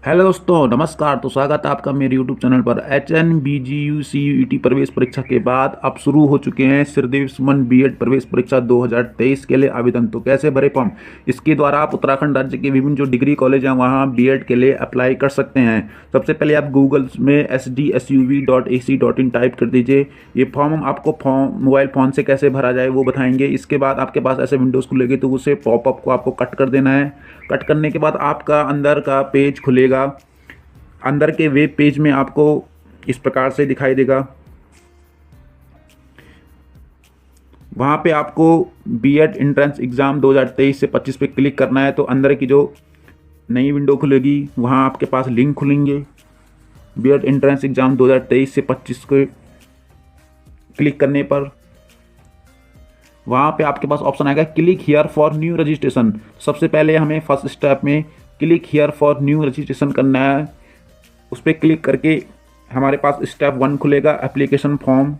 Hello दोस्तों, नमस्कार। तो स्वागत है आपका मेरे यूट्यूब चैनल पर। HNBGU प्रवेश परीक्षा के बाद अब शुरू हो चुके हैं श्रीदेव सुमन बीएड प्रवेश परीक्षा 2023 के लिए आवेदन। तो कैसे भरे फॉर्म? इसके द्वारा आप उत्तराखंड राज्य के विभिन्न जो डिग्री कॉलेज हैं वहाँ बीएड के लिए अप्लाई कर सकते हैं। सबसे पहले आप गूगल में sdsuv.ac.in टाइप कर दीजिए। ये फॉर्म आपको मोबाइल फ़ोन से कैसे भरा जाए वो बताएंगे। इसके बाद आपके पास ऐसे विंडोज़ खुलेगी तो उसे पॉपअप को आपको कट कर देना है। कट करने के बाद आपका अंदर का पेज खुलेगा। अंदर के वेब पेज में आपको इस प्रकार से दिखाई देगा। वहाँ पे आपको बीएड एंट्रेंस एग्ज़ाम 2023 से 25 पे क्लिक करना है। तो अंदर की जो नई विंडो खुलेगी वहाँ आपके पास लिंक खुलेंगे। बीएड एंट्रेंस एग्ज़ाम 2023 से 25 को क्लिक करने पर वहाँ पे आपके पास ऑप्शन आएगा click here for new registration. सबसे पहले हमें फर्स्ट स्टेप में click here for new registration करना है। उस पर क्लिक करके हमारे पास स्टेप 1 खुलेगा, एप्लीकेशन फॉर्म।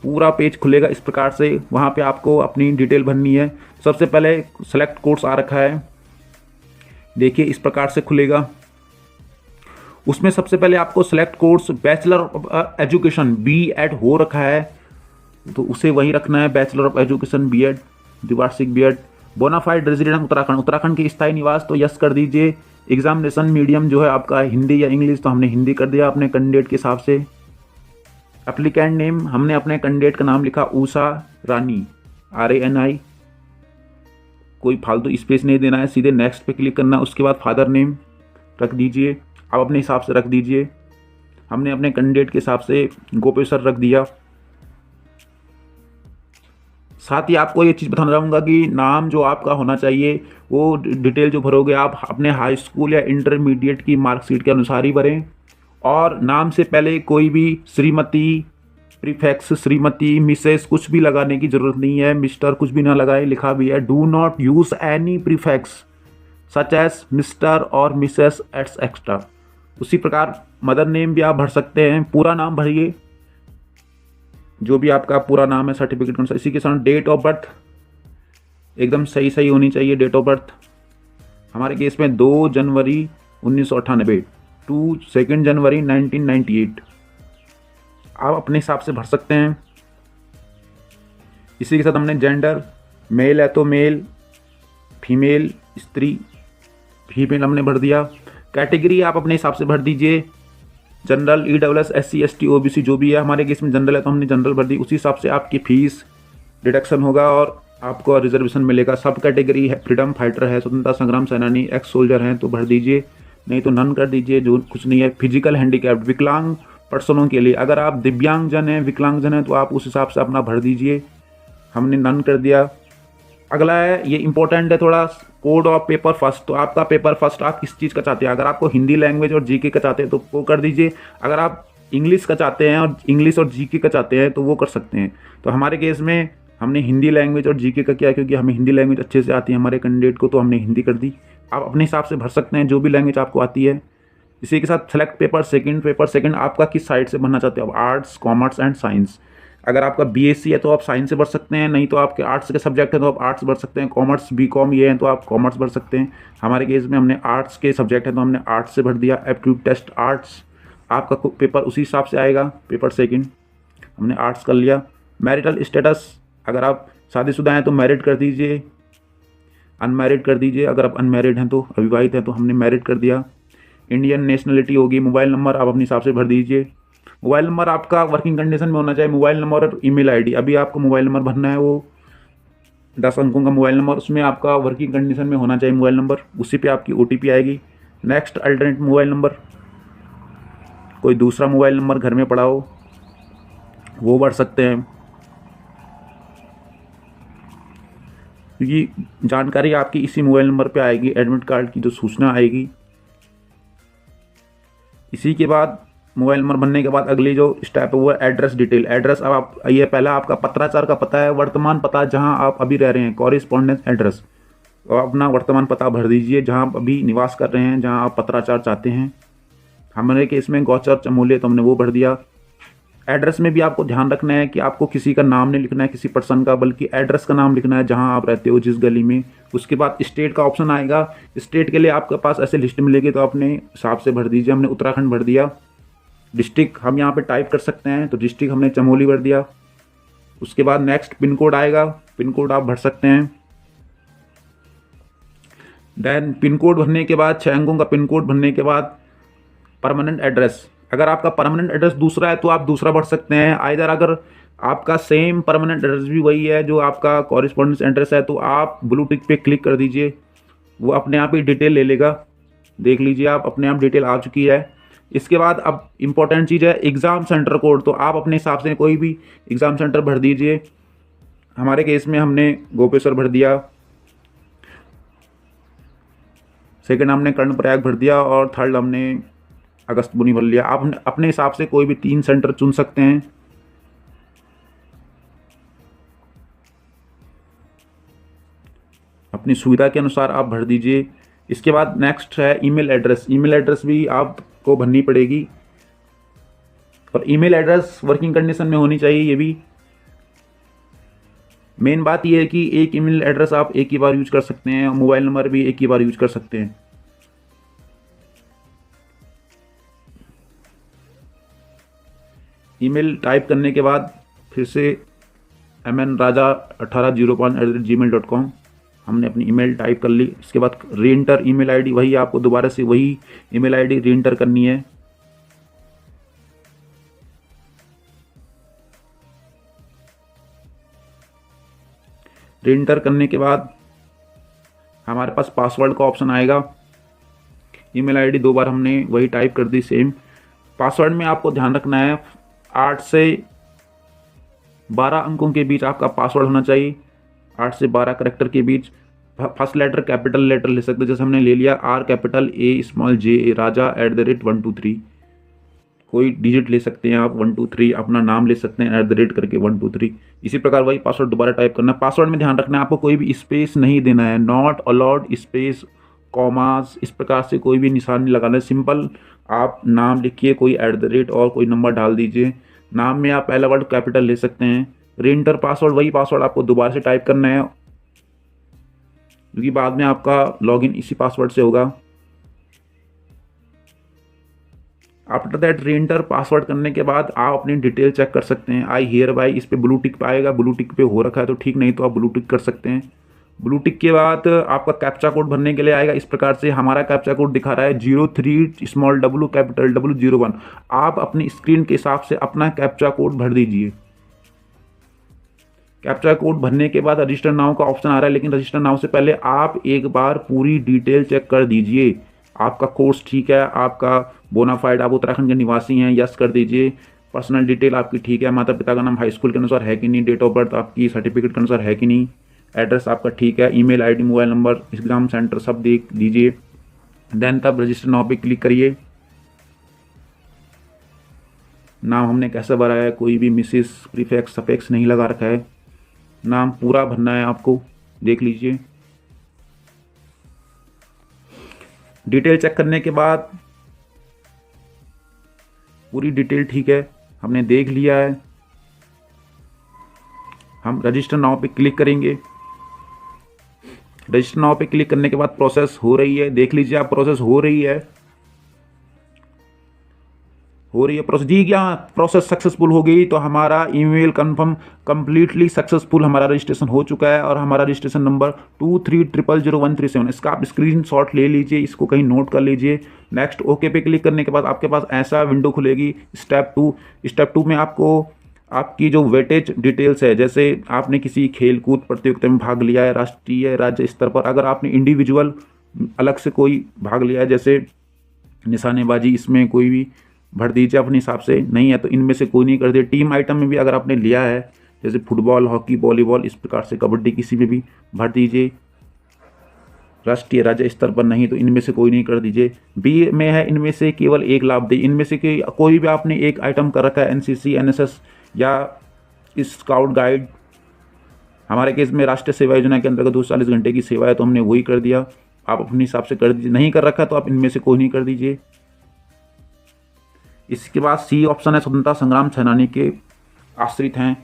पूरा पेज खुलेगा इस प्रकार से। वहाँ पे आपको अपनी डिटेल भरनी है। सबसे पहले सेलेक्ट कोर्स आ रखा है, देखिए इस प्रकार से खुलेगा। उसमें सबसे पहले आपको select course bachelor of education BEd हो रखा है तो उसे वही रखना है, बैचलर ऑफ एजुकेशन बीएड, द्विवार्षिक BEd. Bonafide resident Uttarakhand, Uttarakhand के स्थायी निवास तो यस कर दीजिए। एग्जामिनेशन मीडियम जो है आपका हिंदी या इंग्लिश, तो हमने हिंदी कर दिया अपने कैंडिडेट के हिसाब से। एप्लीकेंट नेम हमने अपने कैंडिडेट का नाम लिखा उषा रानी, RANI। कोई फालतू स्पेस नहीं देना है, सीधे नेक्स्ट पे क्लिक करना। उसके बाद फादर नेम रख दीजिए, आप अपने हिसाब से रख दीजिए। हमने अपने कैंडिडेट के हिसाब से गोपेश्वर रख दिया। साथ ही आपको ये चीज़ बताना चाहूँगा कि नाम जो आपका होना चाहिए वो डिटेल जो भरोगे आप अपने हाई स्कूल या इंटरमीडिएट की मार्कशीट के अनुसार ही भरें। और नाम से पहले कोई भी श्रीमती, प्रीफेक्स श्रीमती, मिसेस कुछ भी लगाने की ज़रूरत नहीं है। मिस्टर कुछ भी ना लगाए, लिखा भी है do not use any prefix such as mister और मिसेस एट्स एक्स्ट्रा। उसी प्रकार मदर नेम भी आप भर सकते हैं। पूरा नाम भरिए, जो भी आपका पूरा नाम है सर्टिफिकेट के अनुसार। इसी के साथ डेट ऑफ बर्थ एकदम सही होनी चाहिए। डेट ऑफ बर्थ हमारे केस में 2 जनवरी 1998 टू 2 जनवरी 1998 आप अपने हिसाब से भर सकते हैं। इसी के साथ हमने जेंडर, मेल है तो मेल, फीमेल स्त्री, फीमेल हमने भर दिया। कैटेगरी आप अपने हिसाब से भर दीजिए, general, EWS, SC ST OBC जो भी है। हमारे केस में जनरल है तो हमने जनरल भर दी। उसी हिसाब से आपकी फीस डिडक्शन होगा और आपको रिजर्वेशन मिलेगा। सब कैटेगरी है, फ्रीडम फाइटर है, स्वतंत्रता संग्राम सेनानी, एक्स सोल्जर हैं तो भर दीजिए, नहीं तो नन कर दीजिए, जो कुछ नहीं है। फिजिकल हैंडीकैप्ड विकलांग पर्सनों के लिए, अगर आप दिव्यांगजन हैं, विकलांगजन हैं तो आप उस हिसाब से अपना भर दीजिए। हमने नन कर दिया। अगला है, ये इंपॉर्टेंट है थोड़ा, कोड ऑफ पेपर फर्स्ट। तो आपका पेपर फर्स्ट आप किस चीज़ का चाहते हैं? अगर आपको हिंदी लैंग्वेज और जीके का चाहते हैं तो वो कर दीजिए। अगर आप इंग्लिश का चाहते हैं और इंग्लिश और जीके का चाहते हैं तो वो कर सकते हैं। तो हमारे केस में हमने हिंदी लैंग्वेज और जीके का किया, क्योंकि हमें हिंदी लैंग्वेज अच्छे से आती है हमारे कैंडिडेट को, तो हमने हिंदी कर दी। आप अपने हिसाब से भर सकते हैं जो भी लैंग्वेज आपको आती है। इसी के साथ सेलेक्ट पेपर सेकंड आपका किस साइड से भरना चाहते हो? Arts, commerce and science. अगर आपका BSc है तो आप साइंस से भर सकते हैं, नहीं तो आपके आर्ट्स के सब्जेक्ट हैं तो आप आर्ट्स भर सकते हैं। कॉमर्स BCom ये हैं तो आप कॉमर्स भर सकते हैं। हमारे केस में हमने आर्ट्स के सब्जेक्ट हैं तो हमने आर्ट्स से भर दिया। एप्टीट्यूड टेस्ट आर्ट्स, आपका पेपर उसी हिसाब से आएगा। पेपर सेकंड हमने आर्ट्स कर लिया। मैरिटल स्टेटस, अगर आप शादीशुदा हैं तो मैरिड कर दीजिए, अनमैरिड कर दीजिए। अगर आप अनमैरिड हैं तो अविवाहित हैं तो हमने मैरिड कर दिया। इंडियन नेशनलिटी होगी। मोबाइल नंबर आप अपने हिसाब से भर दीजिए। मोबाइल नंबर आपका वर्किंग कंडीशन में होना चाहिए। मोबाइल नंबर और ईमेल आईडी, अभी आपको मोबाइल नंबर भरना है वो 10 अंकों का मोबाइल नंबर, उसमें आपका वर्किंग कंडीशन में होना चाहिए मोबाइल नंबर, उसी पे आपकी OTP आएगी। नेक्स्ट, अल्टरनेट मोबाइल नंबर, कोई दूसरा मोबाइल नंबर घर में पड़ा हो वो भर सकते हैं, क्योंकि जानकारी आपकी इसी मोबाइल नंबर पे आएगी। एडमिट कार्ड की जो सूचना आएगी। इसी के बाद मोबाइल नंबर बनने के बाद अगली जो स्टेप है वो एड्रेस डिटेल। एड्रेस, अब आप ये पहला आपका पत्राचार का पता है, वर्तमान पता जहां आप अभी रह रहे हैं, कॉरेस्पॉन्डेंस एड्रेस। तो अपना वर्तमान पता भर दीजिए जहां आप अभी निवास कर रहे हैं, जहां आप पत्राचार चाहते हैं। हमारे केस में गौचर चमोली तो हमने वो भर दिया। एड्रेस में भी आपको ध्यान रखना है कि आपको किसी का नाम नहीं लिखना है, किसी पर्सन का, बल्कि एड्रेस का नाम लिखना है जहां आप रहते हो, जिस गली में। उसके बाद स्टेट का ऑप्शन आएगा। स्टेट के लिए आपके पास ऐसे लिस्ट मिलेगी तो अपने हिसाब से भर दीजिए। हमने उत्तराखंड भर दिया। डिस्ट्रिक्ट हम यहाँ पे टाइप कर सकते हैं, तो डिस्ट्रिक्ट हमने चमोली भर दिया। उसके बाद नेक्स्ट पिन कोड आएगा, पिन कोड आप भर सकते हैं। देन पिन कोड भरने के बाद 6 अंकों का पिन कोड भरने के बाद परमानेंट एड्रेस, अगर आपका परमानेंट एड्रेस दूसरा है तो आप दूसरा भर सकते हैं। आइदर अगर आपका सेम परमानेंट एड्रेस भी वही है जो आपका कॉरेस्पॉन्डेंस एड्रेस है, तो आप ब्लू टिक पे क्लिक कर दीजिए, वो अपने आप ही डिटेल ले लेगा। देख लीजिए आप, अपने आप डिटेल आ चुकी है। इसके बाद अब इम्पोर्टेंट चीज़ है एग्ज़ाम सेंटर कोड, तो आप अपने हिसाब से कोई भी एग्ज़ाम सेंटर भर दीजिए। हमारे केस में हमने गोपेश्वर भर दिया, सेकंड हमने कर्णप्रयाग भर दिया और थर्ड हमने अगस्त्यमुनि भर लिया। आप अपने हिसाब से कोई भी 3 सेंटर चुन सकते हैं। अपनी सुविधा के अनुसार आप भर दीजिए। इसके बाद नेक्स्ट है ईमेल एड्रेस। ईमेल एड्रेस भी आपको भरनी पड़ेगी और ईमेल एड्रेस वर्किंग कंडीशन में होनी चाहिए। ये भी मेन बात यह है कि एक ईमेल एड्रेस आप एक ही बार यूज कर सकते हैं, मोबाइल नंबर भी एक ही बार यूज कर सकते हैं। ईमेल टाइप करने के बाद फिर से mnraja1805@gmail.com हमने अपनी ईमेल टाइप कर ली। इसके बाद री एंटर ईमेल आईडी, वही आपको दोबारा से वही ईमेल आईडी री एंटर करनी है। री एंटर करने के बाद हमारे पास पासवर्ड का ऑप्शन आएगा। ईमेल आईडी 2 बार हमने वही टाइप कर दी सेम। पासवर्ड में आपको ध्यान रखना है 8 से 12 अंकों के बीच आपका पासवर्ड होना चाहिए। 8 से 12 करैक्टर के बीच। फर्स्ट लेटर कैपिटल लेटर ले सकते हैं, जैसे हमने ले लिया R capital A small J राजा @123। कोई डिजिट ले सकते हैं आप 123, अपना नाम ले सकते हैं @ करके 123। इसी प्रकार वही पासवर्ड दोबारा टाइप करना है। पासवर्ड में ध्यान रखना है आपको कोई भी स्पेस नहीं देना है, नॉट अलाउड स्पेस, कॉमास, इस प्रकार से कोई भी निशान नहीं लगाना है। सिंपल आप नाम लिखिए, कोई @ और कोई नंबर डाल दीजिए। नाम में आप पहला वर्ड कैपिटल ले सकते हैं। री एंटर पासवर्ड, वही पासवर्ड आपको दोबारा से टाइप करना है क्योंकि बाद में आपका लॉगिन इसी पासवर्ड से होगा। आफ्टर दैट री एंटर पासवर्ड करने के बाद आप अपनी डिटेल चेक कर सकते हैं। आई हियर बाय, इस पे ब्लू टिक पाएगा, ब्लू टिक पे हो रखा है तो ठीक, नहीं तो आप ब्लू टिक कर सकते हैं। ब्लू टिक के बाद आपका कैप्चा कोड भरने के लिए आएगा। इस प्रकार से हमारा कैप्चा कोड दिखा रहा है 03 स्मॉल W कैपिटल W01। आप अपनी स्क्रीन के हिसाब से अपना कैप्चा कोड भर दीजिए। कैप्चा कोड भरने के बाद रजिस्टर नाउ का ऑप्शन आ रहा है, लेकिन रजिस्टर नाउ से पहले आप एक बार पूरी डिटेल चेक कर दीजिए। आपका कोर्स ठीक है, आपका बोनाफाइड, आप उत्तराखंड के निवासी हैं, यस कर दीजिए। पर्सनल डिटेल आपकी ठीक है, माता पिता का नाम हाई स्कूल के अनुसार है कि नहीं, डेट ऑफ बर्थ आपकी सर्टिफिकेट के अनुसार है कि नहीं, एड्रेस आपका ठीक है, email ID, mobile number, exam centre सब देख दीजिए। देन तब रजिस्टर नाउ पे क्लिक करिए। नाम हमने कैसा भरा है, कोई भी मिसिस, प्रीफिक्स, सफिक्स नहीं लगा रखा है। नाम पूरा भरना है आपको, देख लीजिए। डिटेल चेक करने के बाद पूरी डिटेल ठीक है, हमने देख लिया है। हम रजिस्टर नाउ पे क्लिक करेंगे। रजिस्टर नाउ पे क्लिक करने के बाद प्रोसेस हो रही है, देख लीजिए आप, प्रोसेस हो रही है प्रोसेस। जी क्या प्रोसेस सक्सेसफुल हो गई, तो हमारा ईमेल कंफर्म कंप्लीटली सक्सेसफुल, हमारा रजिस्ट्रेशन हो चुका है और हमारा रजिस्ट्रेशन नंबर 23000137। इसका आप स्क्रीनशॉट ले लीजिए, इसको कहीं नोट कर लीजिए। नेक्स्ट ओके पे क्लिक करने के बाद आपके पास ऐसा विंडो खुलेगी। स्टेप 2 में आपको आपकी जो वेटेज डिटेल्स है, जैसे आपने किसी खेल कूद प्रतियोगिता में भाग लिया है, राष्ट्रीय राज्य स्तर पर, अगर आपने इंडिविजुअल अलग से कोई भाग लिया है, जैसे निशानेबाजी, इसमें कोई भी भर दीजिए अपने हिसाब से। नहीं है तो इनमें से कोई नहीं कर दिए। टीम आइटम में भी अगर आपने लिया है, जैसे फुटबॉल, हॉकी, वॉलीबॉल, इस प्रकार से कबड्डी, किसी में भी भर दीजिए। राष्ट्रीय राज्य स्तर पर नहीं तो इनमें से कोई नहीं कर दीजिए। बी में है इनमें से केवल एक लाभ दे, इनमें से कोई भी आपने एक आइटम कर रखा है, एनसीसी, एनएसएस या स्काउट गाइड। हमारे केस में राष्ट्रीय सेवा योजना के अंतर्गत 240 घंटे की सेवा है तो हमने वही कर दिया। आप अपने हिसाब से कर दीजिए। नहीं कर रखा तो आप इनमें से कोई नहीं कर दीजिए। इसके बाद सी ऑप्शन है स्वतंत्रता संग्राम सेनानी के आश्रित हैं,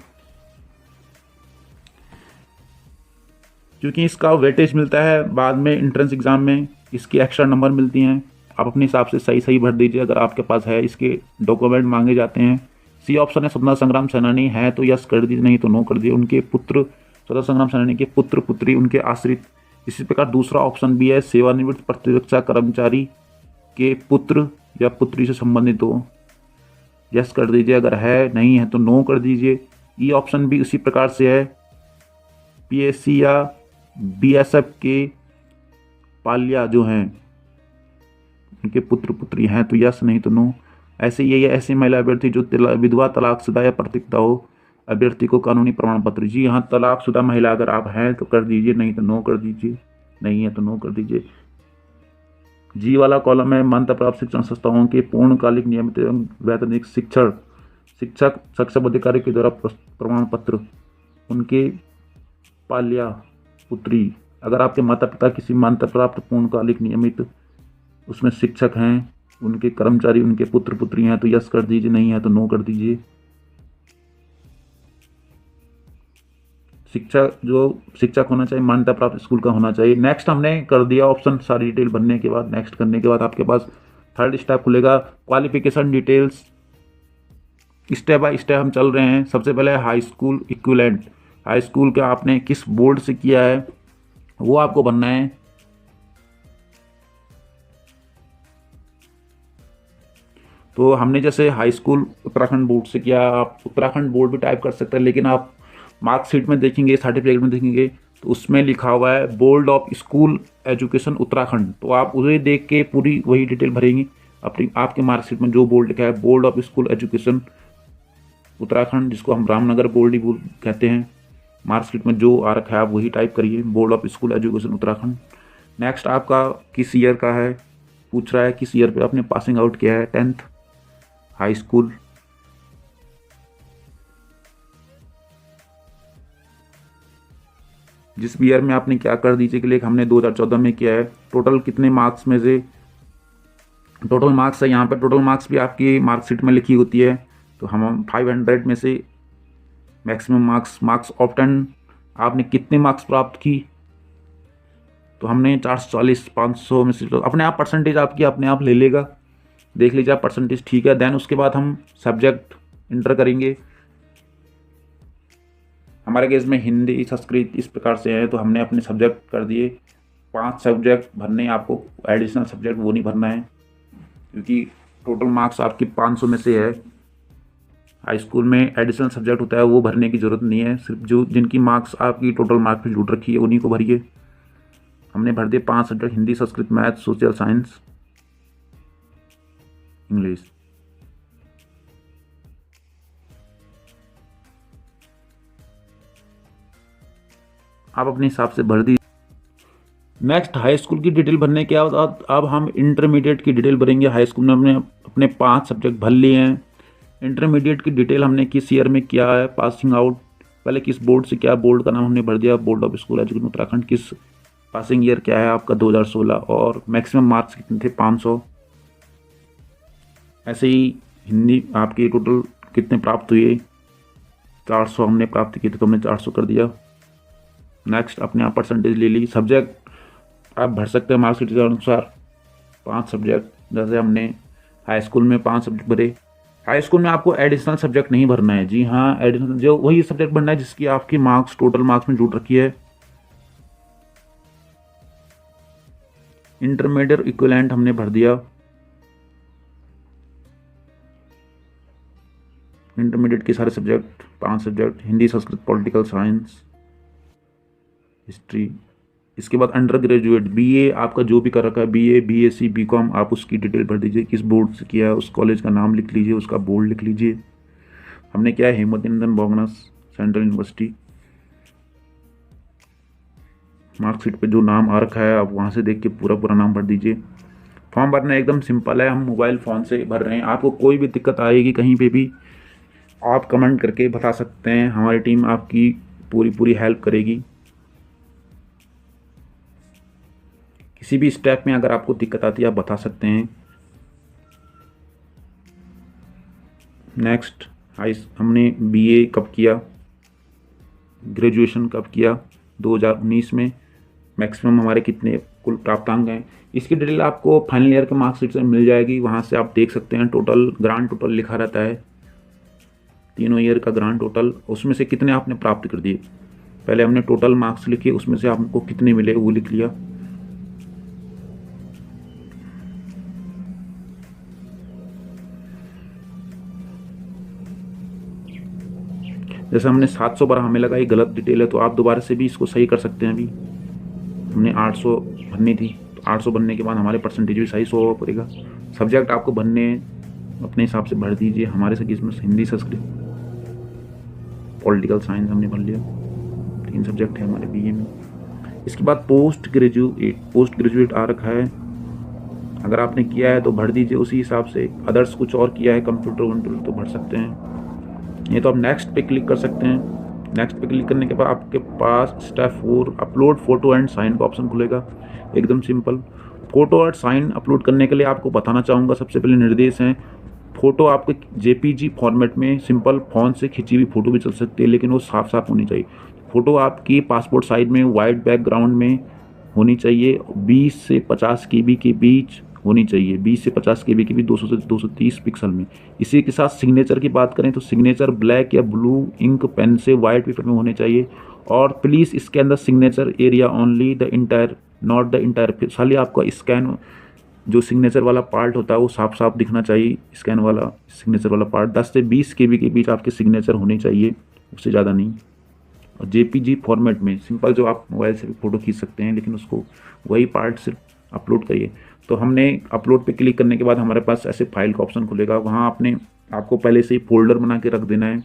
क्योंकि इसका वेटेज मिलता है बाद में एंट्रेंस एग्जाम में, इसकी एक्स्ट्रा नंबर मिलती हैं। आप अपने हिसाब से सही सही भर दीजिए अगर आपके पास है। इसके डॉक्यूमेंट मांगे जाते हैं। सी ऑप्शन है स्वतंत्रता संग्राम सेनानी है तो यस कर दीजिए, नहीं तो नो कर दीजिए। उनके पुत्र, स्वतंत्रता संग्राम सेनानी के पुत्र पुत्री, उनके आश्रित। इसी प्रकार दूसरा ऑप्शन भी है, सेवानिवृत्त प्रतिरक्षा कर्मचारी के पुत्र या पुत्री से संबंधित हो, यस कर दीजिए। अगर है, नहीं है तो नो कर दीजिए। ई ऑप्शन भी उसी प्रकार से है, पीएससी या बीएसएफ के पाल्या जो हैं उनके पुत्र पुत्री हैं तो यस, नहीं तो नो। ऐसे ये ऐसी महिला अभ्यर्थी जो विधवा, तलाकशुदा या प्रतिक्ता हो, अभ्यर्थी को कानूनी प्रमाण पत्र। जी हाँ, तलाकशुदा महिला अगर आप हैं तो कर दीजिए, नहीं तो नो कर दीजिए। नहीं है तो नो कर दीजिए। जी वाला कॉलम है, मान्यता प्राप्त शिक्षण संस्थाओं के पूर्णकालिक नियमित एवं वैतनिक शिक्षक सक्षम अधिकारी के द्वारा प्रमाण पत्र। उनके पाल्या पुत्री, अगर आपके माता पिता किसी मान्यता प्राप्त पूर्णकालिक नियमित उसमें शिक्षक हैं, उनके कर्मचारी, उनके पुत्र पुत्री हैं तो यस कर दीजिए, नहीं है तो नो कर दीजिए। शिक्षक होना चाहिए, मान्यता प्राप्त स्कूल का होना चाहिए। नेक्स्ट हमने कर दिया ऑप्शन, सारी डिटेल भरने के बाद नेक्स्ट करने के बाद आपके पास थर्ड स्टेप खुलेगा, qualification details. Step by step हम चल रहे हैं। सबसे पहले high school equivalent, high school का आपने किस बोर्ड से किया है वो आपको बनना है। तो हमने जैसे हाई स्कूल उत्तराखंड बोर्ड से किया, आप उत्तराखंड बोर्ड भी टाइप कर सकते हैं, लेकिन आप मार्कशीट में देखेंगे, सर्टिफिकेट में देखेंगे तो उसमें लिखा हुआ है board of school education Uttarakhand, तो आप उसे देख के पूरी वही डिटेल भरेंगे अपनी। आपके मार्कशीट में जो बोर्ड लिखा है board of school education Uttarakhand, जिसको हम रामनगर बोर्ड ही कहते हैं, मार्कशीट में जो आ रखा है आप वही टाइप करिए, board of school education Uttarakhand. Next आपका किस ईयर का है, पूछ रहा है किस ईयर पे आपने पासिंग आउट किया है 10th हाई स्कूल। जिस भी ईयर में आपने क्या कर दीजिए के लिए, हमने 2014 में किया है। टोटल कितने मार्क्स में से, टोटल मार्क्स है यहाँ पर, टोटल मार्क्स भी आपकी मार्कशीट में लिखी होती है। तो हम 500 में से मैक्सिमम मार्क्स ऑफ 10 आपने कितने मार्क्स प्राप्त की, तो हमने 440, 500 में से अपने आप परसेंटेज आपकी अपने आप ले लेगा, देख लीजिए आप परसेंटेज ठीक है। देन उसके बाद हम सब्जेक्ट इंटर करेंगे। हमारे केस में हिंदी, संस्कृत इस प्रकार से है, तो हमने अपने सब्जेक्ट कर दिए। 5 सब्जेक्ट भरने, आपको एडिशनल सब्जेक्ट वो नहीं भरना है, क्योंकि टोटल मार्क्स आपकी 500 में से है। हाई स्कूल में एडिशनल सब्जेक्ट होता है, वो भरने की ज़रूरत नहीं है, सिर्फ जो जिनकी मार्क्स आपकी टोटल मार्क्स में जुड़ रखी है उन्हीं को भरिए। हमने भर दिए 5 subject, Hindi, Sanskrit, math, social science, English. आप अपने हिसाब से भर दी। नेक्स्ट हाई स्कूल की डिटेल भरने के बाद अब हम इंटरमीडिएट की डिटेल भरेंगे। हाई स्कूल में हमने अपने 5 सब्जेक्ट भर लिए हैं। इंटरमीडिएट की डिटेल हमने किस ईयर में किया है पासिंग आउट, पहले किस बोर्ड से किया, बोर्ड का नाम हमने भर दिया board of school education Uttarakhand. किस पासिंग ईयर क्या है आपका 2016, और मैक्सिमम मार्क्स कितने थे 500। ऐसे ही हिंदी आपकी टोटल कितने प्राप्त हुए, 400 हमने प्राप्त किए थे तो हमने 400 कर दिया। नेक्स्ट अपने आप परसेंटेज ले ली। सब्जेक्ट आप भर सकते हैं मार्क्सिट के अनुसार, 5 सब्जेक्ट, जैसे हमने हाई स्कूल में 5 सब्जेक्ट भरे। हाई स्कूल में आपको एडिशनल सब्जेक्ट नहीं भरना है। जी हाँ, एडिशनल जो वही सब्जेक्ट भरना है जिसकी आपकी मार्क्स टोटल मार्क्स में जुड़ रखी है। इंटरमीडिएट इक्विवेलेंट हमने भर दिया। इंटरमीडिएट के सारे subject 5 subject, Hindi, Sanskrit, political science, history. इसके बाद अंडर ग्रेजुएट बीए आपका जो भी कर रखा है, बीए, बीएससी, बीकॉम, आप उसकी डिटेल भर दीजिए, किस बोर्ड से किया है, उस कॉलेज का नाम लिख लीजिए, उसका बोर्ड लिख लीजिए। हमने क्या है, Hemvati Nandan बोगनस central university. Marksheet पे जो नाम आ रखा है आप वहाँ से देख के पूरा नाम भर दीजिए। फॉर्म भरना एकदम सिंपल है, हम मोबाइल फ़ोन से भर रहे हैं। आपको कोई भी दिक्कत आएगी कहीं पे भी आप कमेंट करके बता सकते हैं, हमारी टीम आपकी पूरी हेल्प करेगी। किसी भी स्टेप में अगर आपको दिक्कत आती है आप बता सकते हैं। नेक्स्ट हमने बीए कब किया, ग्रेजुएशन कब किया, 2019 में, मैक्सिमम हमारे कितने कुल प्राप्तांक हैं, इसकी डिटेल आपको फाइनल ईयर के मार्कशीट से मिल जाएगी। वहाँ से आप देख सकते हैं टोटल ग्रांड टोटल लिखा रहता है, तीनों ईयर का ग्रांड टोटल, उसमें से कितने आपने प्राप्त कर दिए। पहले हमने टोटल मार्क्स लिखे, उसमें से आपको कितने मिले वो लिख लिया। जैसे हमने 712 हमें लगा ये गलत डिटेल है, तो आप दोबारा से भी इसको सही कर सकते हैं। अभी हमने 800 भरनी थी, तो 800 भरने के बाद हमारे परसेंटेज भी सही 100 पड़ेगा। सब्जेक्ट आपको भरने अपने हिसाब से भर दीजिए। हमारे से किसमें हिंदी, संस्कृत, पॉलिटिकल साइंस हमने भर लिया, 3 सब्जेक्ट है हमारे बीए में। इसके बाद पोस्ट ग्रेजुएट आ रखा है, अगर आपने किया है तो भर दीजिए उसी हिसाब से। अदर्स कुछ और किया है, कंप्यूटर वंप्यूटर, तो भर सकते हैं। ये तो आप नेक्स्ट पे क्लिक कर सकते हैं। नेक्स्ट पे क्लिक करने के बाद आपके पास step 4 upload photo and sign का ऑप्शन खुलेगा, एकदम सिंपल। फोटो और साइन अपलोड करने के लिए आपको बताना चाहूँगा, सबसे पहले निर्देश हैं। फ़ोटो आपके जेपीजी फॉर्मेट में सिंपल फ़ोन से खिंची हुई फ़ोटो भी चल सकती है, लेकिन वो साफ साफ होनी चाहिए। फ़ोटो आपकी पासपोर्ट साइज में वाइट बैकग्राउंड में होनी चाहिए, 20 से 50 केबी के बीच होनी चाहिए, 20 से 50 केबी के बीच, 200 से 230 पिक्सल में। इसी के साथ सिग्नेचर की बात करें तो सिग्नेचर ब्लैक या ब्लू इंक पेन से वाइट पेपर में होने चाहिए। और प्लीज़ इसके अंदर signature area only, the entire not the entire. खाली आपका स्कैन जो सिग्नेचर वाला पार्ट होता है वो साफ साफ दिखना चाहिए। स्कैन वाला सिग्नेचर वाला पार्ट 10 से 20 केबी के बीच आपके सिग्नेचर होने चाहिए, उससे ज़्यादा नहीं। और जेपीजी फॉर्मेट में सिंपल जो आप मोबाइल से भी फ़ोटो खींच सकते हैं, लेकिन उसको वही पार्ट सिर्फ अपलोड करिए। तो हमने अपलोड पे क्लिक करने के बाद हमारे पास ऐसे फाइल का ऑप्शन खुलेगा। वहाँ आपको पहले से ही फोल्डर बना के रख देना है।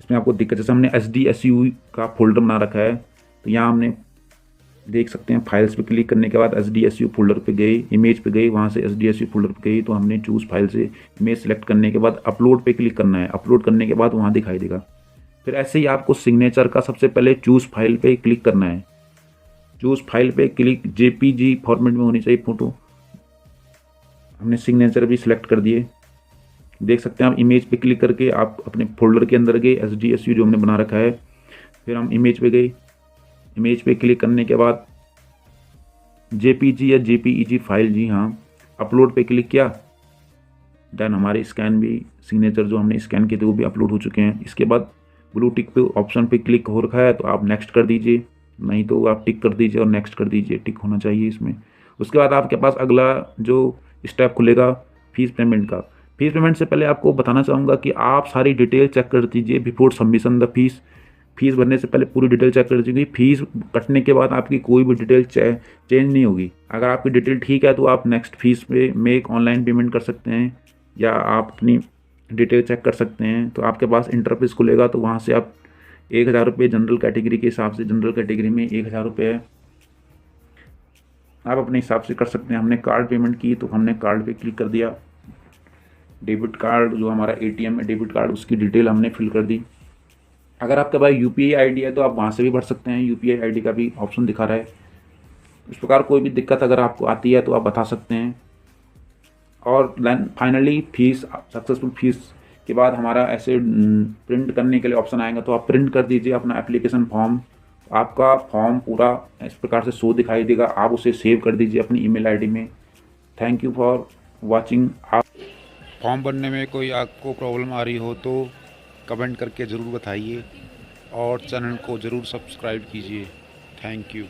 इसमें आपको दिक्कत, जैसे हमने SDSU का फोल्डर बना रखा है, तो यहाँ हमने देख सकते हैं फाइल्स पे क्लिक करने के बाद SDSU फोल्डर पे गए, इमेज पे गए, वहाँ से SDSU फोल्डर पे गई, तो हमने चूज़ फाइल से इमेज सेलेक्ट करने के बाद अपलोड पे क्लिक करना है। अपलोड करने के बाद वहाँ दिखाई देगा। फिर ऐसे ही आपको सिग्नेचर का सबसे पहले चूज़ फाइल पे क्लिक करना है। चूज़ फाइल पे क्लिक, JPG फॉर्मेट में होनी चाहिए फ़ोटो। हमने सिग्नेचर भी सिलेक्ट कर दिए, देख सकते हैं आप। इमेज पे क्लिक करके आप अपने फोल्डर के अंदर गए, SDSU जो हमने बना रखा है। फिर हम इमेज पे गए, इमेज पे क्लिक करने के बाद JPG या JPEG फाइल, जी हाँ, अपलोड पे क्लिक किया। देन हमारे स्कैन भी, सिग्नेचर जो हमने स्कैन किए थे वो भी अपलोड हो चुके हैं। इसके बाद ब्लू टिक पे ऑप्शन पे क्लिक हो रखा है, तो आप नेक्स्ट कर दीजिए, नहीं तो आप टिक कर दीजिए और नेक्स्ट कर दीजिए, टिक होना चाहिए इसमें। उसके बाद आपके पास अगला जो स्टेप खुलेगा फीस पेमेंट का। फीस पेमेंट से पहले आपको बताना चाहूँगा कि आप सारी डिटेल चेक कर दीजिए before submission the fees. Fees भरने से पहले पूरी डिटेल चेक कर दीजिए। फीस कटने के बाद आपकी कोई भी डिटेल चेंज नहीं होगी। अगर आपकी डिटेल ठीक है तो आप नेक्स्ट फीस पे मेक ऑनलाइन पेमेंट कर सकते हैं, या आप अपनी डिटेल चेक कर सकते हैं। तो आपके पास इंटरफेस खुलेगा, तो वहाँ से आप 1000 रुपये जनरल कैटेगरी के हिसाब से, जनरल कैटेगरी में 1000 रुपये है, आप अपने हिसाब से कर सकते हैं। हमने कार्ड पेमेंट की, तो हमने कार्ड पे क्लिक कर दिया। डेबिट कार्ड जो हमारा ATM है, डेबिट कार्ड, उसकी डिटेल हमने फिल कर दी। अगर आपके पास UPI ID है तो आप वहाँ से भी भर सकते हैं, UPI ID का भी ऑप्शन दिखा रहा है। इस प्रकार कोई भी दिक्कत अगर आपको आती है तो आप बता सकते हैं। और then finally fees, successful fees के बाद हमारा ऐसे प्रिंट करने के लिए ऑप्शन आएगा, तो आप प्रिंट कर दीजिए अपना एप्लीकेशन फॉर्म। आपका फॉर्म पूरा इस प्रकार से शो दिखाई देगा, आप उसे सेव कर दीजिए अपनी ईमेल ID में। Thank you for watching. आप फॉर्म भरने में कोई आपको प्रॉब्लम आ रही हो तो कमेंट करके ज़रूर बताइए और चैनल को ज़रूर सब्सक्राइब कीजिए। Thank you.